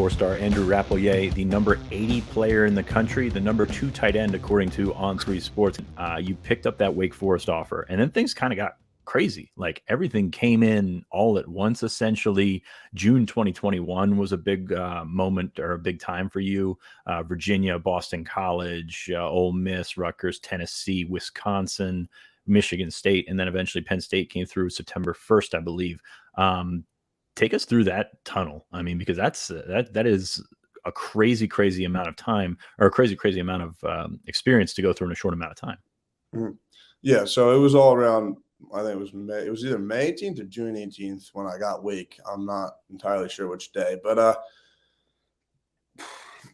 four-star Andrew Rappleyea, the number 80 player in the country, the number 2 tight end according to On3 Sports. You picked up that Wake Forest offer, and then things kind of got crazy. Like everything came in all at once. Essentially, June 2021 was a big moment or a big time for you. Virginia, Boston College, Ole Miss, Rutgers, Tennessee, Wisconsin, Michigan State, and then eventually Penn State came through September 1st, I believe. Take us through that tunnel. I mean, because that is a crazy amount of time, or a crazy amount of experience to go through in a short amount of time. Mm-hmm. Yeah, so it was all around. I think it was May. It was either May 18th or June 18th when I got Wake. I'm not entirely sure which day, but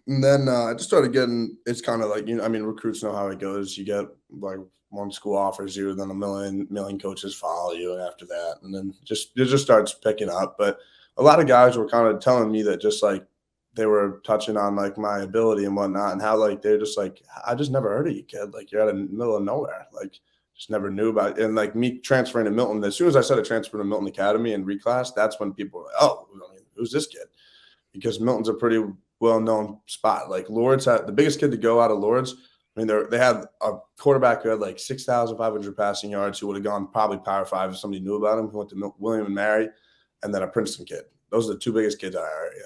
and then I just started getting. It's kind of like, I mean, recruits know how it goes. You get like one school offers you, then a million coaches follow you, and after that, and then it just starts picking up. But a lot of guys were kind of telling me that just like they were touching on like my ability and whatnot, and how like they're just like, I just never heard of you, kid. Like you're out in the middle of nowhere. Like just never knew about it. And like me transferring to Milton, as soon as I said I transferred to Milton Academy and reclass, that's when people were like, oh, I mean, who's this kid? Because Milton's a pretty well-known spot. Like Lourdes had the biggest kid to go out of Lourdes. I mean, they had a quarterback who had like 6,500 passing yards who would have gone probably Power 5 if somebody knew about him. He went to William and Mary, and then a Princeton kid. Those are the two biggest kids in our area.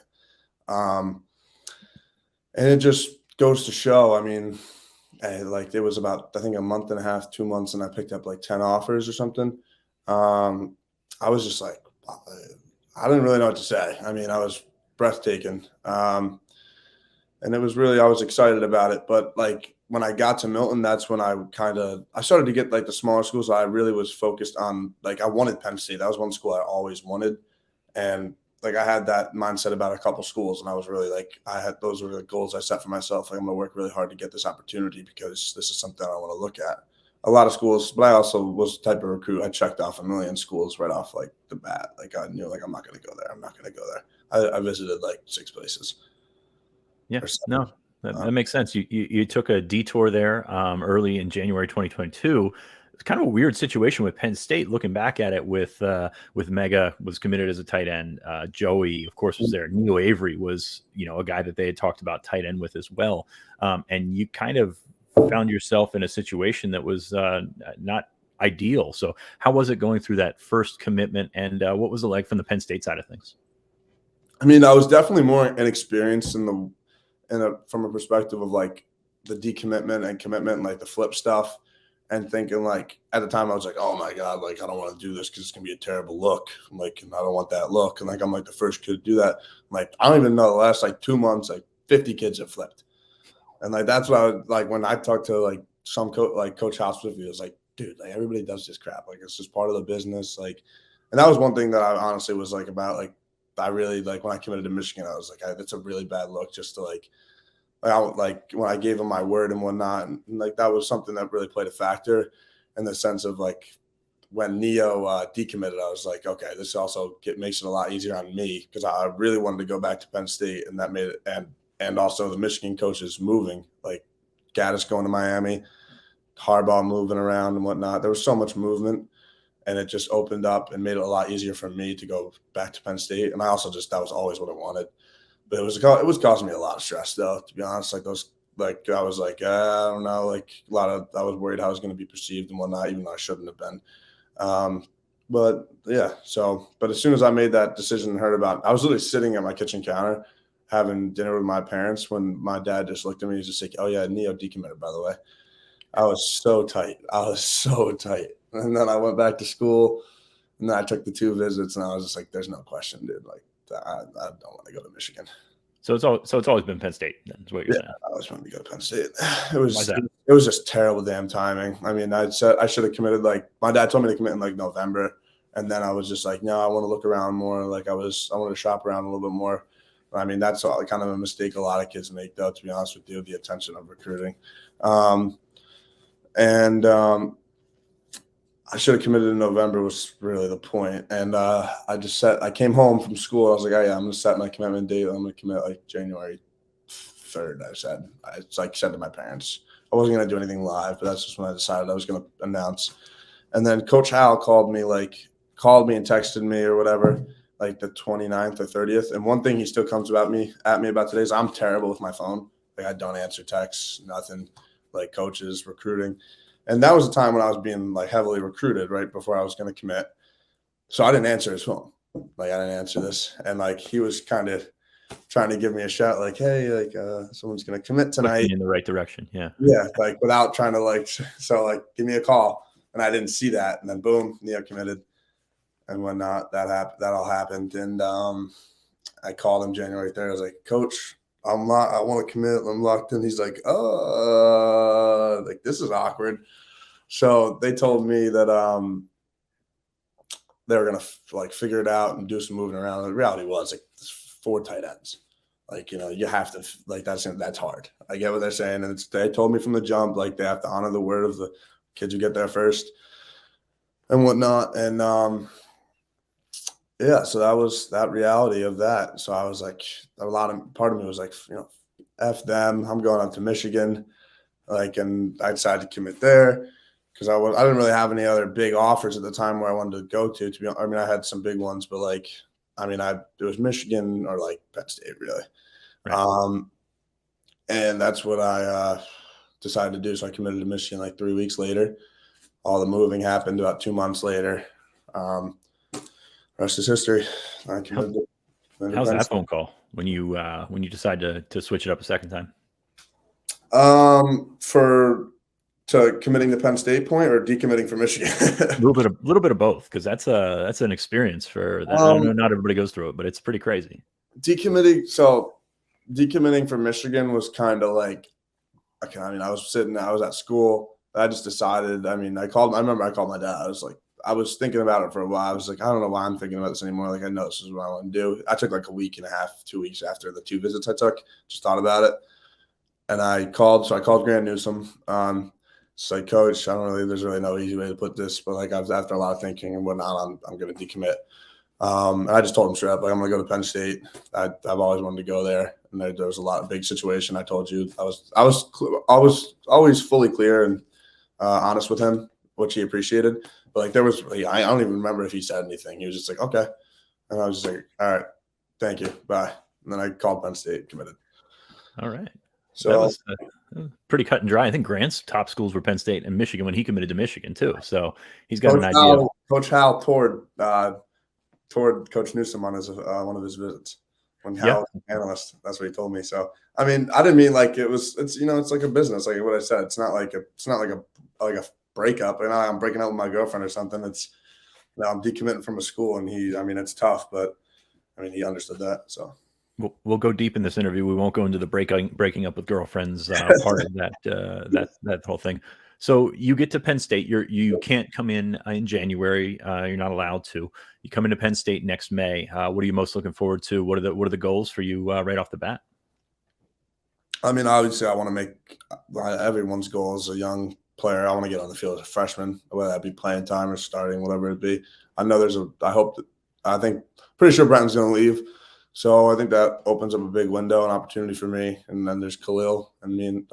And it just goes to show, I mean, like it was about, I think, a month and a half, 2 months, and I picked up like 10 offers or something. I was just like, I didn't really know what to say. I mean, I was breathtaking. And it was really, I was excited about it. But like when I got to Milton, that's when I started to get like the smaller schools. I really was focused on, like, I wanted Penn State. That was one school I always wanted. And like I had that mindset about a couple schools, and I was really like, those were the goals I set for myself. Like I'm going to work really hard to get this opportunity because this is something I want to look at. A lot of schools, but I also was the type of recruit. I checked off a million schools right off like the bat. Like I knew, like, I'm not going to go there. I'm not going to go there. I visited like 6 places. Yeah, no, that makes sense. You took a detour there early in January 2022. It's kind of a weird situation with Penn State. Looking back at it, with Mega was committed as a tight end. Joey, of course, was there. Neo Avery was, a guy that they had talked about tight end with as well. And you kind of found yourself in a situation that was not ideal. So how was it going through that first commitment, and what was it like from the Penn State side of things? I mean, I was definitely more inexperienced from a perspective of like the decommitment and commitment and like the flip stuff, and thinking like at the time I was like, oh my God, like I don't want to do this because it's gonna be a terrible look. I'm like, and I don't want that look. And like I'm like the first kid to do that. I'm like, I don't even know, the last like 2 months, like 50 kids have flipped. And like that's what I was like when I talked to like some Coach Hospital, he was like, dude, like everybody does this crap. Like it's just part of the business. Like, and that was one thing that I honestly was like about, like, I really, like, when I committed to Michigan, I was like, that's a really bad look just to like when I gave him my word and whatnot. And like, that was something that really played a factor in the sense of like when Neo decommitted, I was like, okay, this also makes it a lot easier on me because I really wanted to go back to Penn State, and that made it, and also the Michigan coaches moving, like Gaddis going to Miami, Harbaugh moving around and whatnot. There was so much movement, and it just opened up and made it a lot easier for me to go back to Penn State. And I also that was always what I wanted. But it was causing me a lot of stress, though, to be honest. Like I was like, I don't know, like I was worried how I was going to be perceived and whatnot, even though I shouldn't have been. But yeah, but as soon as I made that decision and heard about it, I was literally sitting at my kitchen counter having dinner with my parents when my dad just looked at me and was just like, oh yeah, Neo decommitted, by the way. I was so tight. And then I went back to school, and then I took the 2 visits, and I was just like, there's no question, dude. Like, I don't want to go to Michigan. So it's always been Penn State, then, is what you're saying. I always wanted to go to Penn State. It was just terrible damn timing. I mean, I said I should have committed, like, my dad told me to commit in like November, and then I was just like, no, I want to look around more. Like I wanted to shop around a little bit more. I mean, that's kind of a mistake a lot of kids make, though, to be honest with you, the attention of recruiting. I should have committed in November was really the point. And I came home from school. I was like, oh yeah, I'm going to set my commitment date. I'm going to commit like January 3rd, I said. I said to my parents. I wasn't going to do anything live, but that's just when I decided I was going to announce. And then Coach Hal called me and texted me or whatever, like the 29th or 30th. And one thing he still comes at me about today is I'm terrible with my phone. Like I don't answer texts, nothing, like coaches, recruiting. And that was the time when I was being like heavily recruited right before I was going to commit. So I didn't answer his phone. Like I didn't answer this. And like he was kind of trying to give me a shout like, hey, like someone's going to commit tonight. In the right direction. Yeah. Yeah. Like without trying to like, so like give me a call. And I didn't see that. And then boom, committed and whatnot. That all happened. And I called him January 3rd. I was like, Coach, I want to commit. I'm locked in. He's like, like this is awkward. So they told me that they were gonna like figure it out and do some moving around. The reality was like 4 tight ends. Like, you have to like that's hard. I get what they're saying. And they told me from the jump, like they have to honor the word of the kids who get there first and whatnot. And yeah, so that was that reality of that. So I was like, part of me was like, F them. I'm going up to Michigan. Like, and I decided to commit there because I didn't really have any other big offers at the time where I wanted to go to be honest. I mean, I had some big ones, but like, I mean, it was Michigan or like Penn State really. Right. And that's what I decided to do. So I committed to Michigan like 3 weeks later. All the moving happened about 2 months later. Rest is history. I committed. How's that phone call when you decide to switch it up a second time? To committing to Penn State point or decommitting for Michigan? A little bit of both, because that's an experience for that. I know not everybody goes through it, but it's pretty crazy. Decommitting for Michigan was kind of like, okay, I mean, I was at school. I just decided, I mean, I remember I called my dad. I was thinking about it for a while. I was like, I don't know why I'm thinking about this anymore. Like, I know this is what I want to do. I took like a week and a half, 2 weeks after the 2 visits I took, just thought about it. And I called Grant Newsom. It's like, Coach, there's really no easy way to put this, but like after a lot of thinking and whatnot, I'm going to decommit. And I just told him straight up, like, I'm going to go to Penn State. I've always wanted to go there. And there was a lot of big situation. I told you I was always fully clear and honest with him, which he appreciated. But like I don't even remember if he said anything. He was just like, okay. And I was just like, all right, thank you. Bye. And then I called Penn State, committed. All right. So that was pretty cut and dry. I think Grant's top schools were Penn State and Michigan when he committed to Michigan too. So he's got an idea. Coach Hal toured Coach Newsom on his one of his visits when Hal was an analyst. That's what he told me. So I mean, I didn't mean like it's like a business, like what I said. It's not like a breakup. And I'm breaking up with my girlfriend or something. It's I'm decommitting from a school, and it's tough, but I mean he understood that. So. We'll go deep in this interview. We won't go into the breaking up with girlfriends part of that whole thing. So you get to Penn State. You can't come in January. You're not allowed to. You come into Penn State next May. What are you most looking forward to? What are the goals for you right off the bat? I mean, obviously, I want to make everyone's goal as a young player. I want to get on the field as a freshman, whether that be playing time or starting, whatever it be. I know pretty sure Brenton's going to leave. So I think that opens up a big window and opportunity for me. And then there's Khalil. I mean,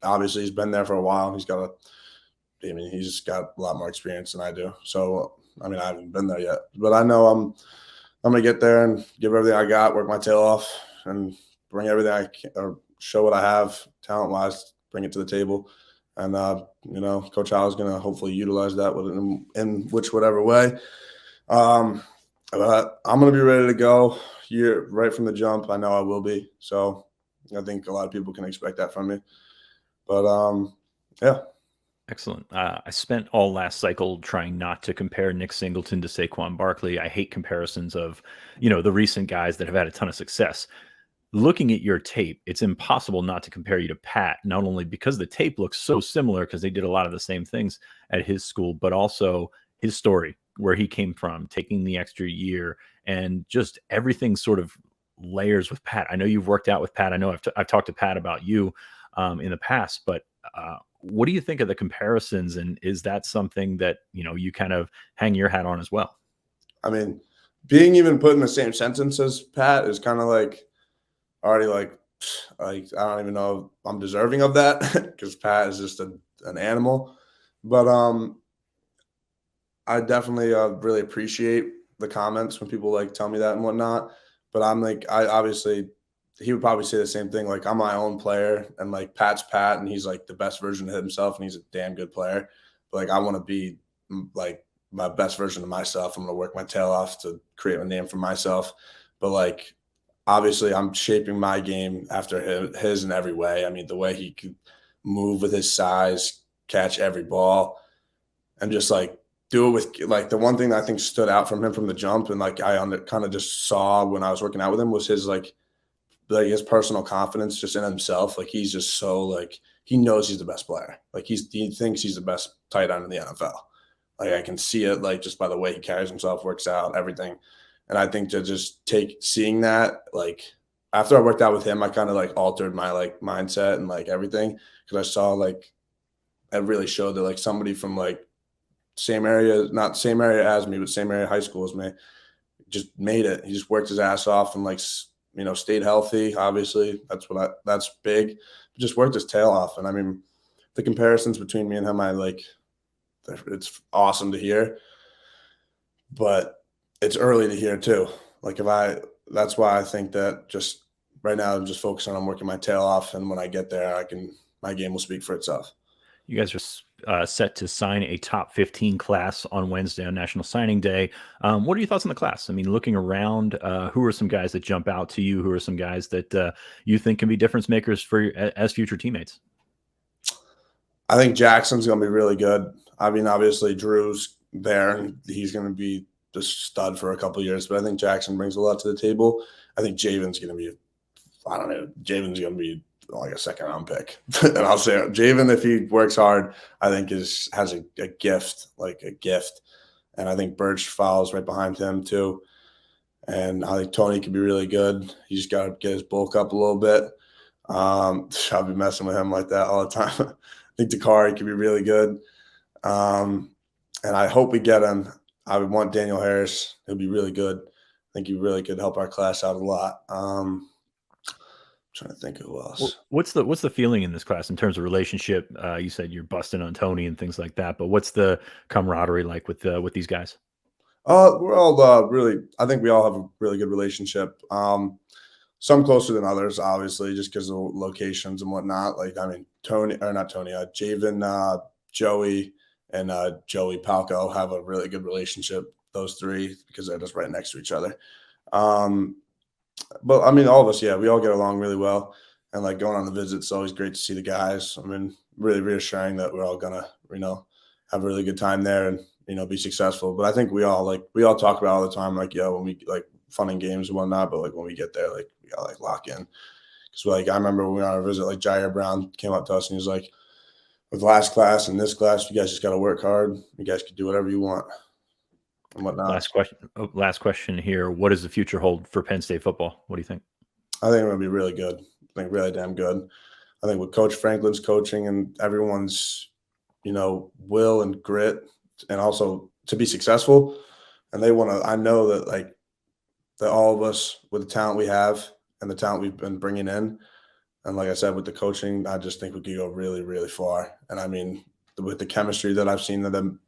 obviously he's been there for a while. He's just got a lot more experience than I do. So, I mean, I haven't been there yet, but I know I'm going to get there and give everything I got, work my tail off, and bring everything I can, or show what I have talent wise, bring it to the table. And, Coach Howell is going to hopefully utilize that in whatever way. But I'm going to be ready to go right from the jump. I know I will be. So I think a lot of people can expect that from me. But, yeah. Excellent. I spent all last cycle trying not to compare Nick Singleton to Saquon Barkley. I hate comparisons of, the recent guys that have had a ton of success. Looking at your tape, it's impossible not to compare you to Pat, not only because the tape looks so similar because they did a lot of the same things at his school, but also his story, where he came from, taking the extra year, and just everything sort of layers with Pat. I know you've worked out with Pat. I know I've talked to Pat about you in the past, but what do you think of the comparisons? And is that something that, you kind of hang your hat on as well? I mean, being even put in the same sentence as Pat is kind of like already like I don't even know if I'm deserving of that because Pat is just an animal. But I definitely really appreciate the comments when people like tell me that and whatnot. But I'm like, I obviously he would probably say the same thing. Like I'm my own player, and like Pat's Pat, and he's like the best version of himself, and he's a damn good player. But like I want to be like my best version of myself. I'm gonna work my tail off to create a name for myself. But like obviously, I'm shaping my game after his in every way. I mean, the way he could move with his size, catch every ball, and just like do it with like the one thing that I think stood out from him from the jump, and like I kind of just saw when I was working out with him was his like his personal confidence just in himself. Like he's just so like he knows he's the best player. Like he thinks he's the best tight end in the NFL. Like I can see it like just by the way he carries himself, works out, everything. And I think to just seeing that, like after I worked out with him, I kind of like altered my like mindset and like everything because I saw like it really showed that like somebody from like same area, not same area as me, but same area high school as me, just made it. He just worked his ass off and like stayed healthy. Obviously, that's big. Just worked his tail off, and I mean, the comparisons between me and him, it's awesome to hear, but it's early to hear too. Like that's why I think that just right now I'm just focusing on working my tail off, and when I get there, my game will speak for itself. You guys are set to sign a top 15 class on Wednesday on National Signing Day. What are your thoughts on the class? I mean, looking around, who are some guys that jump out to you? Who are some guys that you think can be difference makers as future teammates? I think Jackson's going to be really good. I mean, obviously Drew's there, and he's going to be the stud for a couple of years, but I think Jackson brings a lot to the table. I think Javen's going to be, I don't know, Javen's going to be like a second round pick. And I'll say Javen, if he works hard, I think has a gift, like a gift. And I think Birch follows right behind him too. And I think Tony could be really good. He just got to get his bulk up a little bit. I'll be messing with him like that all the time. I think Dakari could be really good. And I hope we get him. I would want Daniel Harris. He'll be really good. I think he really could help our class out a lot. Trying to think of who else. What's the feeling in this class in terms of relationship? You said you're busting on Tony and things like that, but what's the camaraderie like with these guys? We're all really. I think we all have a really good relationship. Some closer than others, obviously, just because of locations and whatnot. Like I mean, Javen, Joey, and Joey Palco have a really good relationship. Those three because they're just right next to each other. But I mean, all of us, yeah, we all get along really well. And like going on the visits, it's always great to see the guys. I mean, really reassuring that we're all gonna, have a really good time there and be successful. But I think we all talk about all the time, like, when we like fun and games and whatnot. But like when we get there, like we gotta like lock in. Because like I remember when we were on a visit, like Jair Brown came up to us and he was like, with last class and this class, you guys just gotta work hard. You guys can do whatever you want. And whatnot. Last question here. What does the future hold for Penn State football? What do you think? I think we're going to be really good. I think really damn good. I think with Coach Franklin's coaching and everyone's, will and grit and also to be successful. And I know that that all of us with the talent we have and the talent we've been bringing in. And like I said, with the coaching, I just think we could go really, really far. And I mean, with the chemistry that I've seen them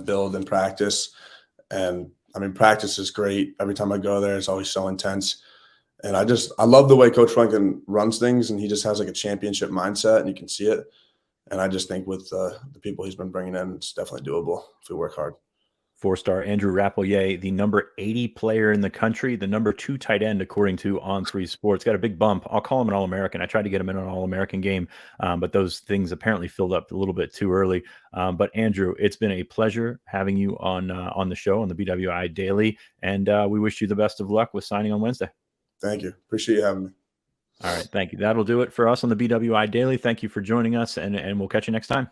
build and practice. And I mean, practice is great. Every time I go there, it's always so intense. And I love the way Coach Franklin runs things, and he just has like a championship mindset, and you can see it. And I just think with the people he's been bringing in, it's definitely doable if we work hard. 4-star Andrew Rappleyea, the number 80 player in the country, the number 2 tight end, according to On3 Sports. Got a big bump. I'll call him an All-American. I tried to get him in an All-American game, but those things apparently filled up a little bit too early. But Andrew, it's been a pleasure having you on the show, on the BWI Daily, and we wish you the best of luck with signing on Wednesday. Thank you. Appreciate you having me. All right. Thank you. That'll do it for us on the BWI Daily. Thank you for joining us, and we'll catch you next time.